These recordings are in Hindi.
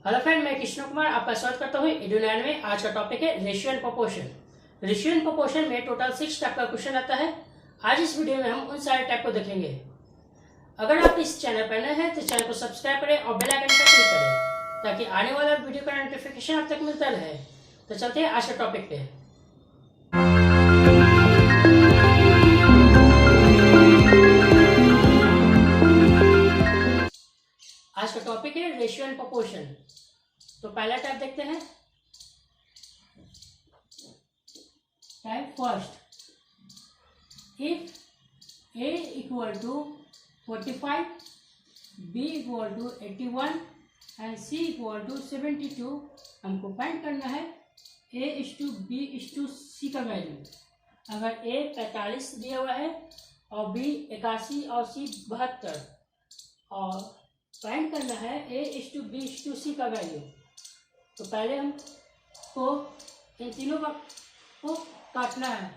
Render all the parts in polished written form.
हेलो फ्रेंड, मैं कृष्ण कुमार आपका स्वागत करता हूँ एडुनाइन में। आज का टॉपिक है ratio and proportion. Ratio and proportion में टोटल 6 टाइप का क्वेश्चन आता है। आज इस वीडियो में हम उन सारे टाइप को देखेंगे। अगर आप इस चैनल पर नए हैं तो चैनल को सब्सक्राइब करें और बेल आइकन पर क्लिक करें ताकि आने वाला वीडियो का नोटिफिकेशन आप तक मिलता रहे। तो चलते हैं आज का टॉपिक पे। आज का टॉपिक है रेशियो एंड प्रोपोर्शन। तो पहला टाइप देखते हैं। Type first, if a equal to 45, b equal to 81 and c equal to 72, हमको फाइंड करना है a is to b is to c का वैल्यू। अगर a 45 दिया हुआ है और b 81 और c 72 और फाइंड करना है a is to b is to c का वैल्यू, तो पहले हमको इन तीनों को काटना है।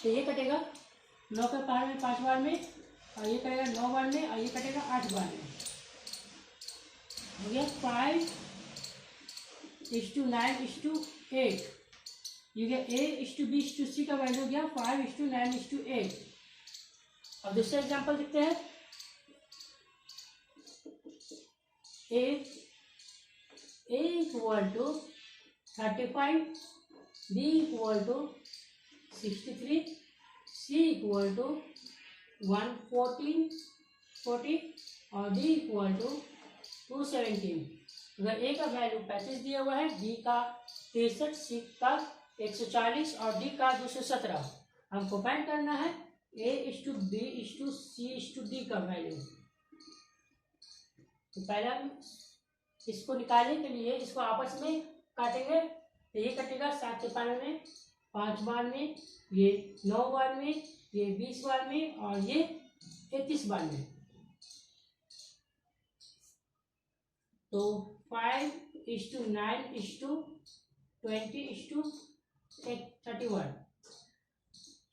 तो ये कटेगा 9 के पार में 5 बार में, और ये कटेगा 9 बार में, और ये कटेगा 8 बार में। हो गया 5 इज टू 9 इज टू 8। ये गया a is to b is to c का वैल्यू हो गया 5 इज टू 9 इज टू 8। अब दूसरा एग्जाम्पल देखते हैं। a equal to 35, b equal to 63, c equal to 140 और d इक्वल टू 217। अगर a का वैल्यू 35 दिया हुआ है, b का 63, c का 140 और d का 217, हमको फाइंड करना है a is to b is to c is to d का वैल्यू। तो पहले हम इसको निकालने के लिए इसको आपस में काटेंगे। तो ये कटेगा 7 के पार में 5 बार में, ये 9 बार में, ये 20 बार में, और ये 31 बार में। तो 5 is to 9 is to 20 is to 31।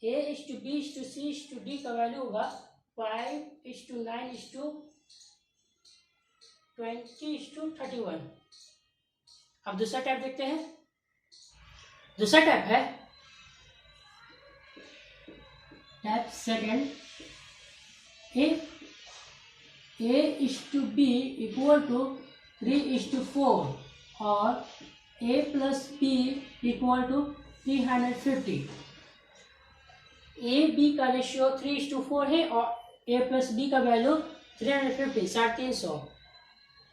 a is to b is to c is to d का वैल्यू होगा 5 is to 9 is to 20 is to 31। अब दूसरा टाइप देखते हैं। दूसरा टाइप है type second, if a is to b equal to 3 is to 4 और a plus b equal to 350। a b का रेशियो 3 इज टू 4 है और a प्लस b का वैल्यू 350, 350।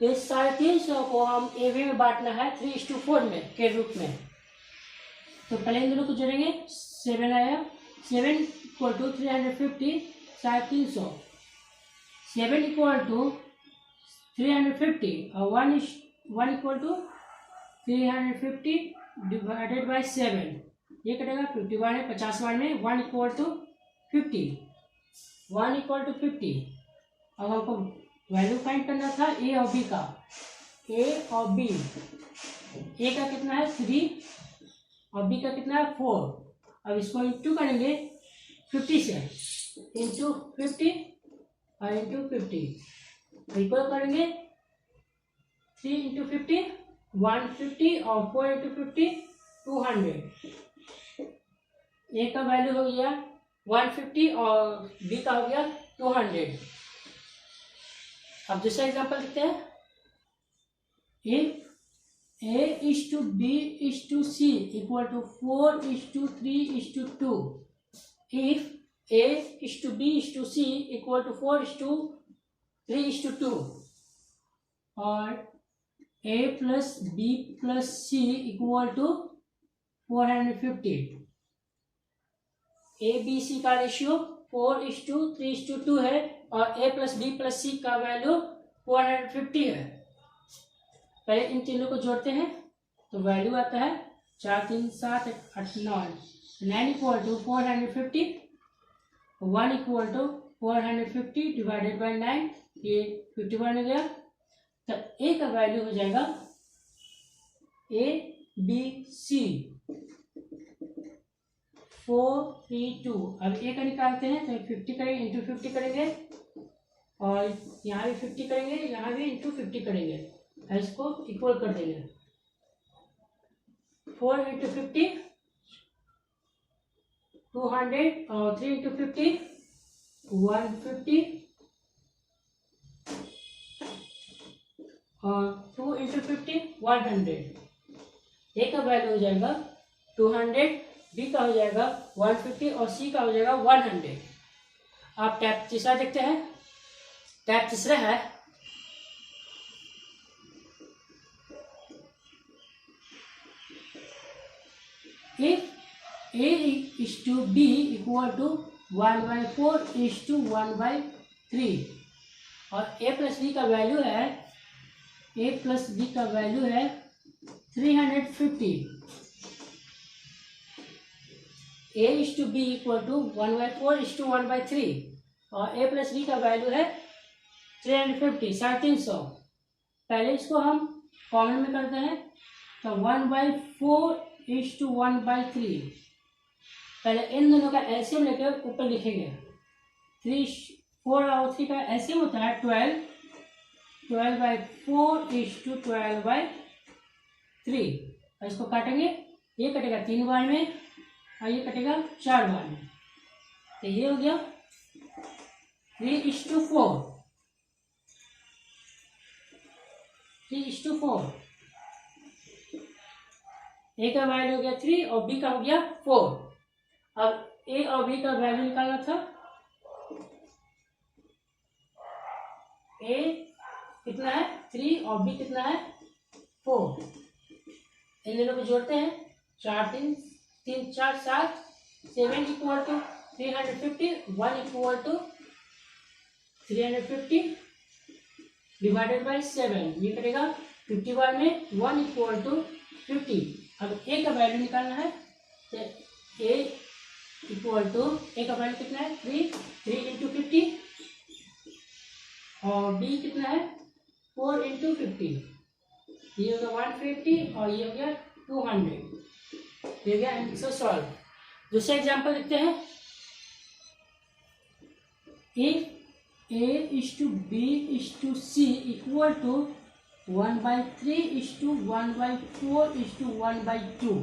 तो इस 350 को हम ए बी में बांटना है 3:4 में के रूप में। तो पहले इन दोनों को जोड़ेंगे, 7 आया, 7 इक्वल टू 350, 350, 7 इक्वल टू 350 और 1 इक्वल टू 350 डिवाइडेड बाई 7। ये कटेगा 50 बार में, 50 बार में, 1 इक्वल टू 50, 1 इक्वल टू 50। अब हमको वैल्यू फाइंड करना था ए और बी का। ए और बी, ए का कितना है 3 और बी का कितना है 4। अब इसको इंटू करेंगे 50 से, इंटू 50 और इंटू 50 इक्वल करेंगे 3 इंटू 50 150 और 4 इंटू 50 200। ए का वैल्यू हो गया 150 और बी का हो गया 200। अब दूसरा एग्जांपल देखते हैं। If a is to b is to c equal to 4 is to 3 is to 2, if a is to b is to c equal to 4 is to 3 is to 2 और a plus b plus c equal to 450। a b c का ratio 4 is to 3 is to 2 है और a plus b plus c का वैल्यू 450 है। पहले इन तीनों को जोड़ते हैं तो वैल्यू आता है 4 3 7 8 9, 9 equal to 450, 1 equal to 450 divided by 9, ये 51 हो गया। तो a का वैल्यू हो जाएगा a b c 4 3 2। अब a का निकालते हैं तो 50 करेंगे, इंटू 50 करेंगे, और यहाँ भी 50 करेंगे, यहाँ भी इंटू 50 करेंगे। इसको इक्वल कर देंगे। 4 इंटू 50 200 और 3 इंटू 50 150 और 2 इंटू 50 100। ए का वैल्यू हो जाएगा 200, बी का हो जाएगा 150 और सी का हो जाएगा 100। आप टैप तीसरा देखते हैं। टैप तीसरा है if a is to b equal to 1/4 is to 1/3 और a प्लस बी का वैल्यू है a प्लस बी का वैल्यू है 350। a is to b equal to 1/4 is to 1/3 और a प्लस बी का वैल्यू है 350 350। पहले इसको हम कॉमन में करते हैं तो 1/4 is to 1/3। पहले इन दोनों का एलसीएम लेकर ऊपर लिखेंगे। 4 और 3 का एलसीएम होता है 12। 12/4 is to 12/3। और इसको काटेंगे, ये कटेगा 3 बार में और ये कटेगा 4 बार में। तो ये हो गया 3:4। 3:4। ए का वैल्यू हो गया 3 और बी का हो गया 4। अब ए और बी का वैल्यू निकालना था। ए कितना है 3 और बी कितना है 4। इन दोनों को जोड़ते हैं। 4 3 3 4 7 7 equal to 350 1 equal to 350 divided by 7। ये करेगा 50 बार में 1 इक्वल टू 50। अब ए का वैल्यू निकालना है तो ए इक्वल टू ए का वैल्यू कितना है 3 इंटू 50 और बी कितना है 4 इंटू 50। ये हो गया 150 और ये हो गया 200। ये हो गया आंसर सॉल्व। दूसरा एग्जांपल देखते हैं। A is to B is to C equal to 1/3 is to 1/4 is to 1/2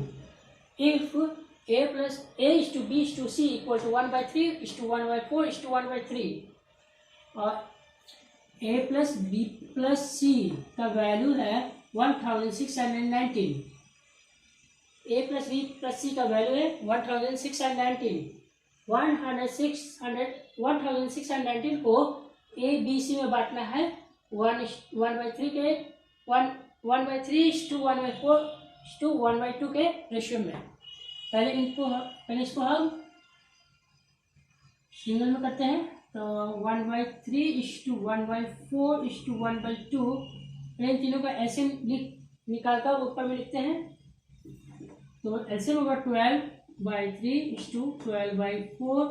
if a plus a is to b is to c equal to 1/3 is to 1/4 is to 1/3 और a plus b plus c का वैल्यू है 1619। a plus b plus c का वैल्यू है 1619। 1619 को a b c में बांटना है 1/3 के 1/3 is to 1/4 is to 1/2 के रेशियो में। पहले इसको हम सिंगल में करते हैं तो 1/3 is to 1/4 is to 1/2। इन तीनों का एलसीएम निकालकर ऊपर में लिखते हैं। तो एलसीएम होगा 12/3 is to 12/4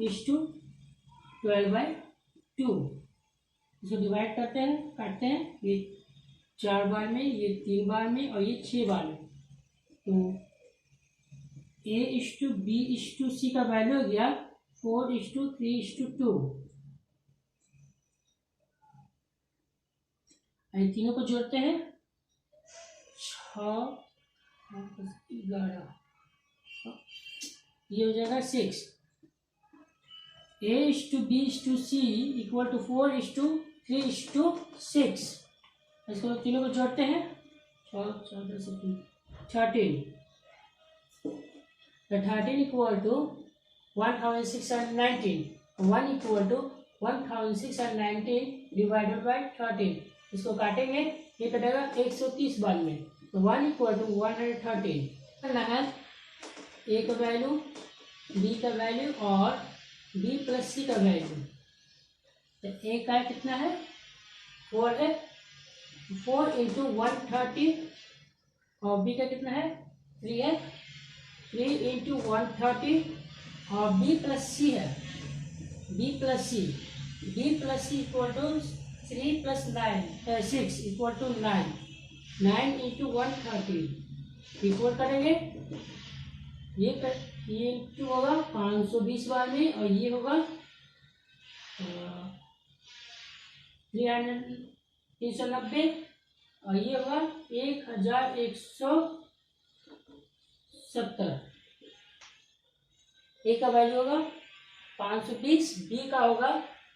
is to 12/2। इसको डिवाइड करते हैं, काटते हैं। ये 4 बार में, ये 3 बार में और ये 6 बार में। तो a is to b is to c का वैल्यू हो गया 4 is to 3 is to 2। इन तीनों को जोड़ते हैं 6 11 ये हो जाएगा 6। a is to b is to c equal to 4 is to 3 is to 6। इसको तीनों को जोड़ते हैं 13। तो 13 equal to 1619। 1 equal to 1619 divided by 13। इसको काटेंगे, ये कटेगा 130 बार में। तो 1 इक्वल टू 113 करना है। ए का वैल्यू, बी का वैल्यू और बी प्लस सी का वैल्यू। तो ए का कितना है 4 है। 4 इंटू 130 और बी का कितना है 3 है। 3 इंटू 130 और बी प्लस सी है। B plus c equal to 3 plus 9 6 equal to 9। 9 into 130 equal करेंगे, ये इंटू होगा 520 बार में और ये होगा 390 और ये होगा 1170। ए का वैल्यू होगा 520, बी का होगा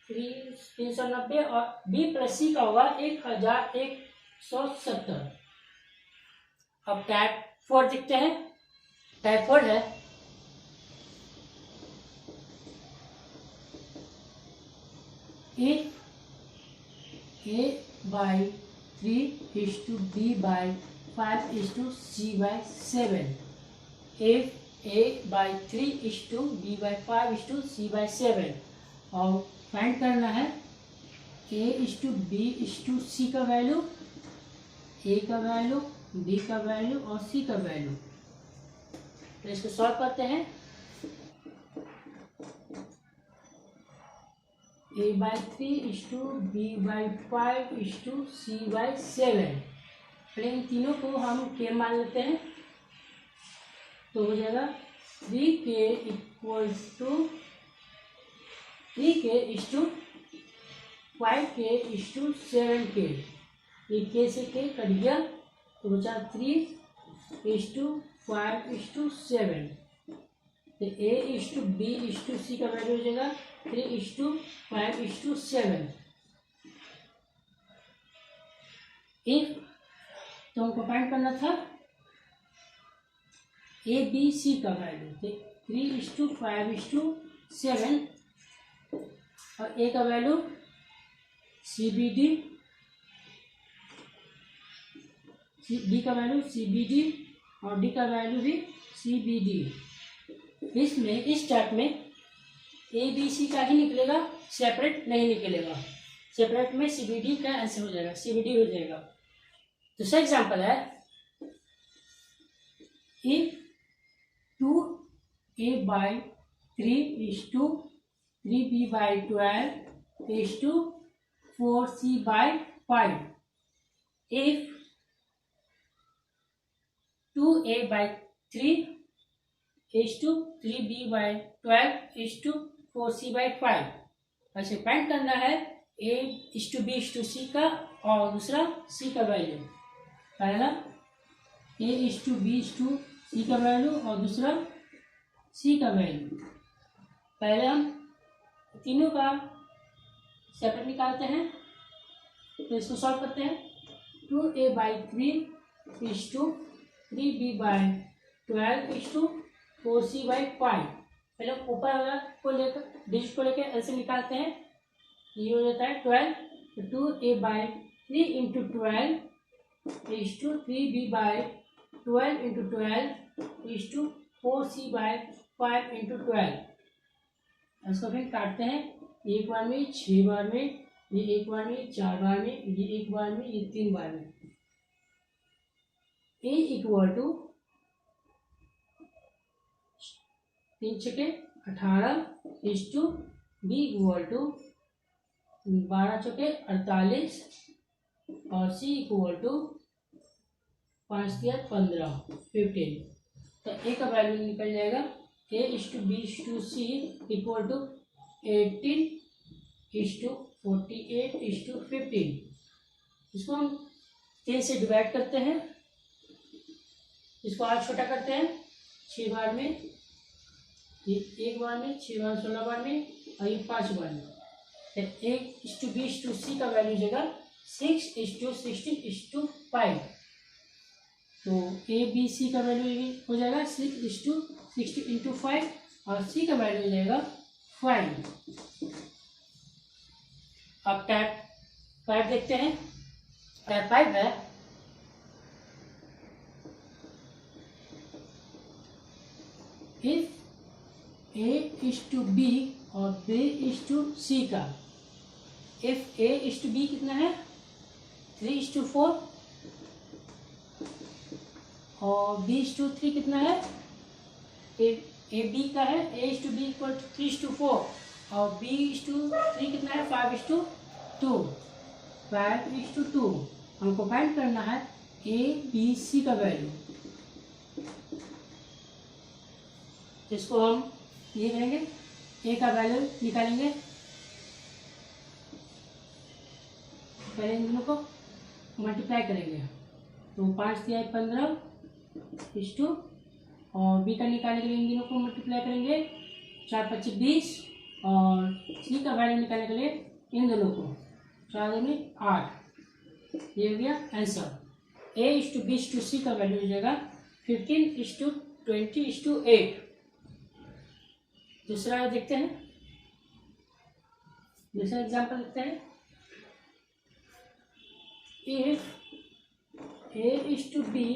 390 और बी प्लस सी का होगा 1170। अब टाइप 4 देखते हैं। टाइप 4 है if a by 3 is to b by 5 is to c by 7, if a by 3 is to b by 5 is to c by 7, और फाइंड करना है a is to b is to c का वैल्यू, a का वैल्यू, b का वैल्यू और c का वैल्यू। तो इसको सॉल्व करते हैं। a by 3 is to b by 5 is to c by 7। पहले इन तीनों को हम k मान लेते हैं, तो हो जाएगा 3k equal to 3k is to 5k is to 7k। ये k से k कट गया तो बचा 3 इज टू 5 इज टू 7। तो a is to b is to c का वैल्यू हो जाएगा 3 is to 5 is to 7। If तो हमको फाइंड करना था ए बी सी का वैल्यू, तो 3 इज टू 5 इज टू 7 और ए का value c b d, b का वैल्यू सी बी डी और डी का वैल्यू भी सी बी डी। इसमें इस टाइप में ए बी सी का ही निकलेगा, सेपरेट नहीं निकलेगा। सेपरेट में सी बी डी का आंसर हो जाएगा, सी बी डी हो जाएगा। दूसरा एग्जाम्पल है if 2a by 3 is to 3b by 12 is to 4c by 5। if 2a by 3 is to 3b by 12 is to 4c by 5। ऐसे फाइंड करना है a is to b is to c का और दूसरा c का वैल्यू। पहला a is to b is to c का वैल्यू और दूसरा c का वैल्यू। पहले हम तीनों का सेपरेट निकालते हैं, तो इसको सॉल्व करते हैं। 2a by 3 is to 3b by 12 is to 4c by 5। पहले ऊपर वाला को लेकर डिजिट को लेकर ऐसे निकालते हैं, ये हो जाता है 12। तो 2a by 3 into 12 is to 3b by 12 into 12 is to 4c by 5 into 12। इसको फिर काटते हैं, एक बार में, 6 बार में, ये एक बार में, 4 बार में, ये एक बार में, ये 3 बार में। a इक्वल टू 3 छके 18 is to b equal to 12 चौके 48 और c इक्वल टू 5 दिया 15 15। तो a का वैल्यू निकल जाएगा a is to b is to c equal to 18 is to 48 is to 15। इसको हम 3 से डिवाइड करते हैं, इसको और छोटा करते हैं। 6 बार में, ये एक बार में, 6 बार 16 बार में और ये 5 बार में। तो a is to b is to c का वैल्यू जाएगा 6 इज टू 16 इज टू 5। तो a b c का वैल्यू हो जाएगा 6 इज टू 60 इंटू 5 और c का वैल्यू हो जाएगा 5। अब टाइप 5 देखते हैं। टाइप 5 है if a is to b और b इज टू c का। If a is to b कितना है 3 इज टू 4 और b इज टू 3 कितना है a b का है a is to b equal to 3 is to 4 और b इज टू 3 कितना है 5 इज टू 2 5 इज टू 2। हमको फाइंड करना है a b c का वैल्यू। इसको हम ये करेंगे, a का वैल्यू निकालेंगे। पहले इन दोनों को मल्टीप्लाई करेंगे तो 5 तिहाई 15 इस्टू, और बी का निकालने के लिए इन दोनों को मल्टीप्लाई करेंगे 4 25 20, और सी का वैल्यू निकालने के लिए इन दोनों को 4 दूनी 8। ये हो गया आंसर। ए इस टू बी इस टू सी का वैल्यू हो जाएगा 15:20:8। दूसरा देखते हैं, दूसरा एग्जांपल देखते हैं। If A is to B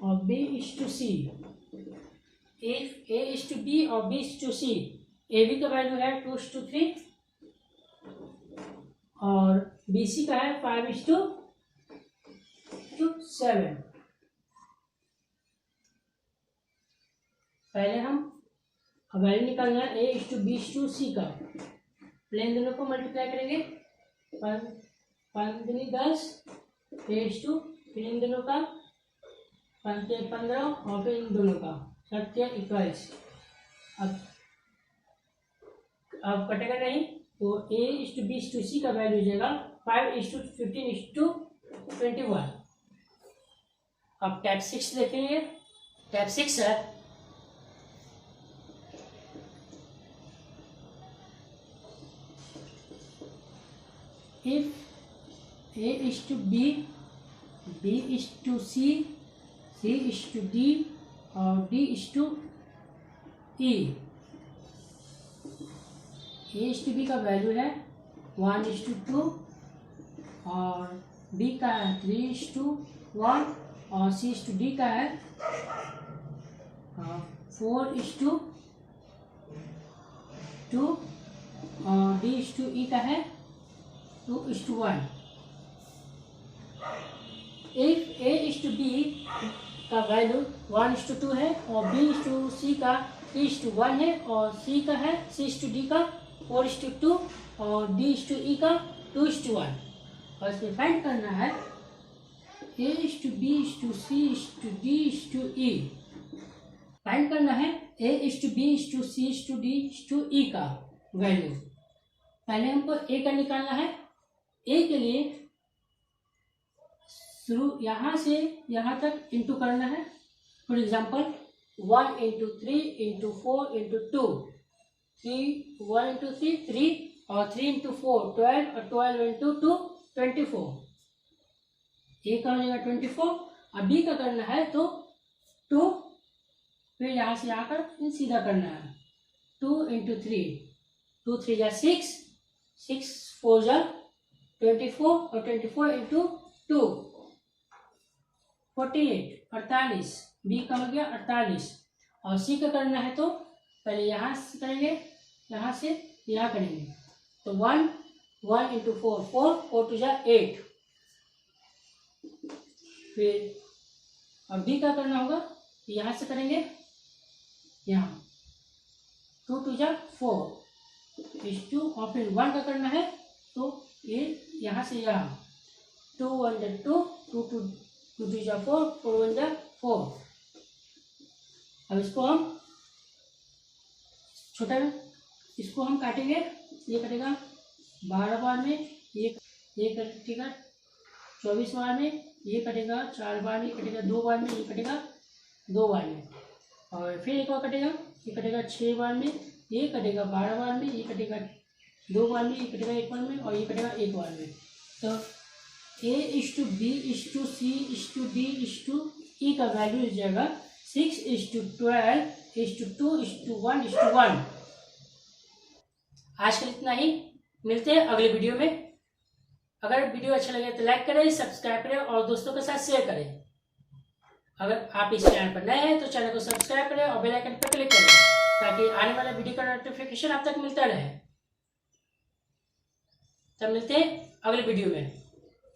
और B is to C, if A is to B और B is to C, A B का वैल्यू है 2:3 और बी सी का है 5:7। पहले हम वैल्यू निकालना है A is to B is to C का, प्लेन दोनों को मल्टीप्लाई करेंगे 5 दूनी 10 ए इज टू, फिर इन दोनों का 5 तिहाई 15 और फिर इन दोनों का 7 तिहाई 21। अब कटेगा नहीं तो A is to B is to C का वैल्यू हो जाएगा 5:15:21। अब टैब 6 देखेंगे। टैब 6 है if A is to B, B is to C, C is to D और D is to E. A is to B का वैल्यू है 1:2 और बी का है 3:1 और सी इज टू डी का है 4:2 और डी इज टू ई का है 2:1। If A is to B का वैल्यू 1:2 है और बी इज टू सी का 3:1 है और सी का है सी इज टू डी का 4:2 और डी इज टू ई का 2:1, और इसमें फाइंड करना है A is to B is to C is to D is to E. Find करना है A is to B is to C is to D is to E का वैल्यू। पहले हमको ए का निकालना है। ए के लिए शुरू यहाँ से यहाँ तक इंटू करना है। फॉर एग्जाम्पल 1 × 3 × 4 × 2, 1 × 3 3 और 3 × 4 12 और 12 × 2 24। ए का हो जाएगा 24। अब बी का करना है तो 2, फिर यहाँ से आकर सीधा करना है 2 × 3, 2 3 जा 6, 6 4 जा 24 और 24 × 2 48 48। बी का हो गया 48। और सी का करना है तो पहले यहाँ से करेंगे, यहाँ से यहाँ करेंगे तो 1 × 4 4 4 2 जा 8। फिर अब डी का करना होगा यहाँ से करेंगे, यहाँ 2 2 जा 4 इस 2 और फिर 1 का करना है तो ये यहाँ से यहाँ 2 1 जा 2 2 2 2 2 जा 4 4 1 जा 4। अब इसको हम छोटा, इसको हम काटेंगे। ये कटेगा 12 बार में, ये कटेगा 24 बार में, ये कटेगा 4 बार में, ये कटेगा 2 बार में, ये कटेगा 2 बार में, और फिर एक और कटेगा, ये कटेगा 6 बार में, ये कटेगा 12 बार में, ये कटेगा 2 बार में, ये कटेगा 1 बार में और ये कटेगा 1 बार में। तो A is to B is to C is to D is to E का वैल्यू हो जाएगा 6:12:2:1:1। आज के इतना ही, मिलते हैं अगले वीडियो में। अगर वीडियो अच्छा लगे तो लाइक करें, सब्सक्राइब करें और दोस्तों के साथ शेयर करें। अगर आप इस चैनल पर नए हैं तो चैनल को सब्सक्राइब करें और बेल आइकन पर क्लिक करें ताकि आने वाला वीडियो का नोटिफिकेशन आप तक मिलता रहे। तब मिलते हैं अगले वीडियो में।